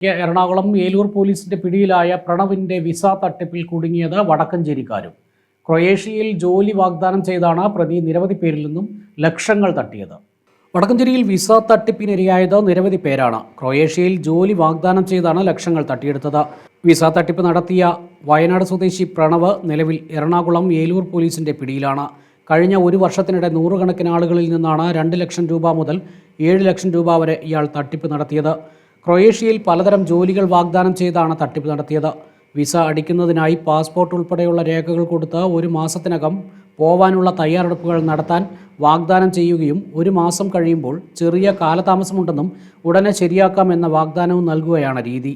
എറണാകുളം ഏലൂർ പോലീസിന്റെ പിടിയിലായ പ്രണവിന്റെ വിസ തട്ടിപ്പിൽ കുടുങ്ങിയത് വടക്കഞ്ചേരിക്കാരും. ക്രൊയേഷ്യയിൽ ജോലി വാഗ്ദാനം ചെയ്താണ് പ്രതി നിരവധി പേരിൽ നിന്നും ലക്ഷങ്ങൾ തട്ടിയത്. വടക്കഞ്ചേരിയിൽ വിസ തട്ടിപ്പിനിരയായത് നിരവധി പേരാണ്. ക്രൊയേഷ്യയിൽ ജോലി വാഗ്ദാനം ചെയ്താണ് ലക്ഷങ്ങൾ തട്ടിയെടുത്തത്. വിസ തട്ടിപ്പ് നടത്തിയ വയനാട് സ്വദേശി പ്രണവ് നിലവിൽ എറണാകുളം ഏലൂർ പോലീസിന്റെ പിടിയിലാണ്. കഴിഞ്ഞ ഒരു വർഷത്തിനിടെ നൂറുകണക്കിന് ആളുകളിൽ നിന്നാണ് 2 ലക്ഷം രൂപ മുതൽ 7 ലക്ഷം രൂപ വരെ ഇയാൾ തട്ടിപ്പ് നടത്തിയത്. ക്രൊയേഷ്യയിൽ പലതരം ജോലികൾ വാഗ്ദാനം ചെയ്താണ് തട്ടിപ്പ് നടത്തിയത്. വിസ അടിക്കുന്നതിനായി പാസ്പോർട്ട് ഉൾപ്പെടെയുള്ള രേഖകൾ കൊടുത്ത് 1 മാസത്തിനകം പോവാനുള്ള തയ്യാറെടുപ്പുകൾ നടത്താൻ വാഗ്ദാനം ചെയ്യുകയും 1 മാസം കഴിയുമ്പോൾ ചെറിയ കാലതാമസമുണ്ടെന്നും ഉടനെ ശരിയാക്കാമെന്ന വാഗ്ദാനവും നൽകുകയാണ് രീതി.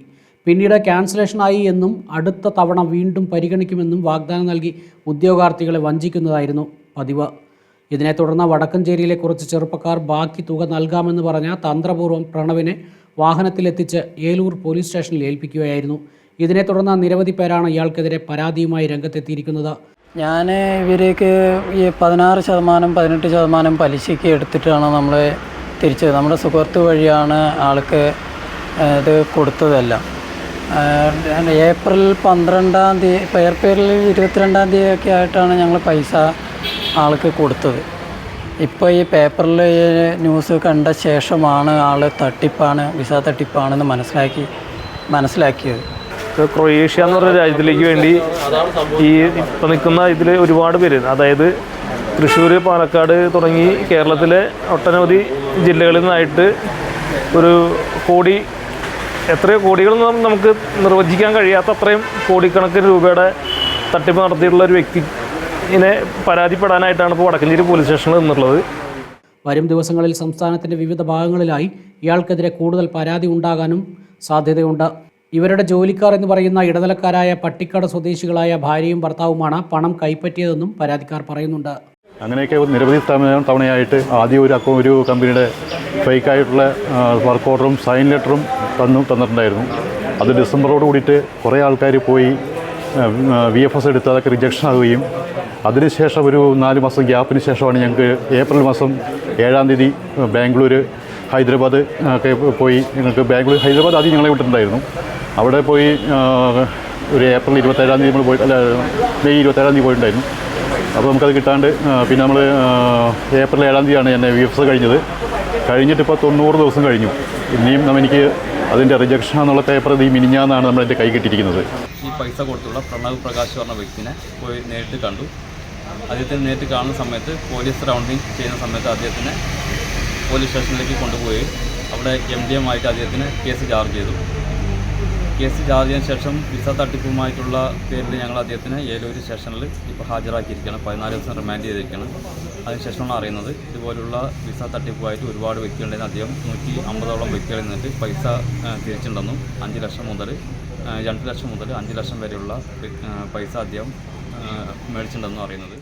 പിന്നീട് ക്യാൻസലേഷനായി എന്നും അടുത്ത തവണ വീണ്ടും പരിഗണിക്കുമെന്നും വാഗ്ദാനം നൽകി ഉദ്യോഗാർത്ഥികളെ വഞ്ചിക്കുന്നതായിരുന്നു പതിവ്. ഇതിനെ തുടർന്ന് വടക്കഞ്ചേരിയിലെ കുറച്ച് ചെറുപ്പക്കാർ ബാക്കി തുക നൽകാമെന്ന് പറഞ്ഞ തന്ത്രപൂർവ്വം പ്രണവിനെ വാഹനത്തിലെത്തിച്ച് ഏലൂർ പോലീസ് സ്റ്റേഷനിൽ ഏൽപ്പിക്കുകയായിരുന്നു. ഇതിനെ തുടർന്ന് നിരവധി പേരാണ് ഇയാൾക്കെതിരെ പരാതിയുമായി രംഗത്തെത്തിയിരിക്കുന്നത്. ഞാൻ ഇവരേക്ക് ഈ 16% 18% പലിശയ്ക്ക് എടുത്തിട്ടാണ് നമ്മൾ തിരിച്ചത്. നമ്മുടെ സുഹൃത്ത് വഴിയാണ് ആൾക്ക് ഇത് കൊടുത്തതെല്ലാം. ഏപ്രിൽ 12-ാം തീയതി, ഏപ്രിൽ 22-ാം തീയതിയൊക്കെ ആയിട്ടാണ് ഞങ്ങൾ പൈസ ആൾക്ക് കൊടുത്തത്. ഇപ്പോൾ ഈ പേപ്പറിൽ ന്യൂസ് കണ്ട ശേഷമാണ് ആൾ തട്ടിപ്പാണ്, വിസ തട്ടിപ്പാണെന്ന് മനസ്സിലാക്കിയത്. ക്രൊയേഷ്യ എന്ന് പറഞ്ഞ രാജ്യത്തിലേക്ക് വേണ്ടി ഈ ഇപ്പം നിൽക്കുന്ന ഇതിൽ ഒരുപാട് പേര്, അതായത് തൃശ്ശൂർ, പാലക്കാട് തുടങ്ങി കേരളത്തിലെ ഒട്ടനവധി ജില്ലകളിൽ നിന്നായിട്ട് ഒരു കോടി, എത്രയോ കോടികളൊന്നും നമുക്ക് നിർവചിക്കാൻ കഴിയാത്ത അത്രയും കോടിക്കണക്കിന് രൂപയുടെ തട്ടിപ്പ് നടത്തിയിട്ടുള്ള ഒരു വ്യക്തിനെ പരാതിപ്പെടാനായിട്ടാണ് ഇപ്പോൾ വടക്കഞ്ചേരി പോലീസ് സ്റ്റേഷനിൽ നിന്നുള്ളത്. വരും ദിവസങ്ങളിൽ സംസ്ഥാനത്തിൻ്റെ വിവിധ ഭാഗങ്ങളിലായി ഇയാൾക്കെതിരെ കൂടുതൽ പരാതി ഉണ്ടാകാനും സാധ്യതയുണ്ട്. ഇവരുടെ ജോലിക്കാർ എന്ന് പറയുന്ന ഇടനിലക്കാരായ പട്ടിക്കാട് സ്വദേശികളായ ഭാര്യയും ഭർത്താവുമാണ് പണം കൈപ്പറ്റിയതെന്നും പരാതിക്കാർ പറയുന്നുണ്ട്. അങ്ങനെയൊക്കെ നിരവധി തവണയായിട്ട് ആദ്യം ഒരു കമ്പനിയുടെ ഫേക്കായിട്ടുള്ള വർക്ക് ഓർഡറും സൈൻ ലെറ്ററും തന്നിട്ടുണ്ടായിരുന്നു. അത് ഡിസംബറോട് കൂടിയിട്ട് കുറേ ആൾക്കാർ പോയി VFS എടുത്ത് അതൊക്കെ റിജക്ഷൻ ആവുകയും അതിനുശേഷം ഒരു 4 മാസം ഗ്യാപ്പിന് ശേഷമാണ് ഞങ്ങൾക്ക് ഏപ്രിൽ മാസം 7-ാം തീയതി ബാംഗ്ലൂർ, ഹൈദരാബാദ് ഒക്കെ പോയി ഞങ്ങൾക്ക് ഹൈദരാബാദ് ആദ്യം ഞങ്ങളെ വിട്ടിട്ടുണ്ടായിരുന്നു. അവിടെ പോയി ഒരു ഏപ്രിൽ 27-ാം തീയതി നമ്മൾ പോയിട്ട്, മെയ് 27-ാം തീയതി പോയിട്ടുണ്ടായിരുന്നു. അപ്പോൾ നമുക്കത് കിട്ടാണ്ട് പിന്നെ നമ്മൾ ഏപ്രിൽ 7-ാം തീയതിയാണ് എന്നെ VFS കഴിഞ്ഞിട്ടിപ്പോൾ 90 ദിവസം കഴിഞ്ഞു. ഇനിയും എനിക്ക് അതിൻ്റെ റിജക്ഷൻ എന്നുള്ള പേപ്പർ ഈ മിനിഞ്ഞാന്നാണ് നമ്മളെൻ്റെ കൈ കിട്ടിയിരിക്കുന്നത്. ഈ പൈസ കൊടുത്തുള്ള പ്രണവ് പ്രകാശ് പറഞ്ഞ വ്യക്തിനെ പോയി നേരിട്ട് കണ്ടു. അദ്ദേഹത്തിന് നേരിട്ട് കാണുന്ന സമയത്ത് പോലീസ് റൗണ്ടിങ് ചെയ്യുന്ന സമയത്ത് അദ്ദേഹത്തിനെ പോലീസ് സ്റ്റേഷനിലേക്ക് കൊണ്ടുപോയി അവിടെ MDM ആയിട്ട് അദ്ദേഹത്തിന് കേസ് ചാർജ് ചെയ്തു. കേസ് ചാർജ് ചെയ്തതിന് ശേഷം വിസ തട്ടിപ്പുമായിട്ടുള്ള പേരിൽ ഞങ്ങൾ അദ്ദേഹത്തിന് ഏലൂർ സ്റ്റേഷനിൽ ഇപ്പോൾ ഹാജരാക്കിയിരിക്കുകയാണ്. 14 ദിവസം റിമാൻഡ് ചെയ്തിരിക്കുകയാണ്. അതിനുശേഷമാണ് അറിയുന്നത് ഇതുപോലുള്ള വിസ തട്ടിപ്പുമായിട്ട് ഒരുപാട് വ്യക്തികളുണ്ടെന്ന്. അദ്ദേഹം 150ഓളം വ്യക്തികളിൽ നിന്നിട്ട് പൈസ തിരിച്ചിട്ടുണ്ടെന്നും 5 ലക്ഷം മുതൽ 2 ലക്ഷം മുതൽ 5 ലക്ഷം വരെയുള്ള പൈസ അദ്ദേഹം മേടിച്ചിട്ടുണ്ടെന്നും അറിയുന്നത്.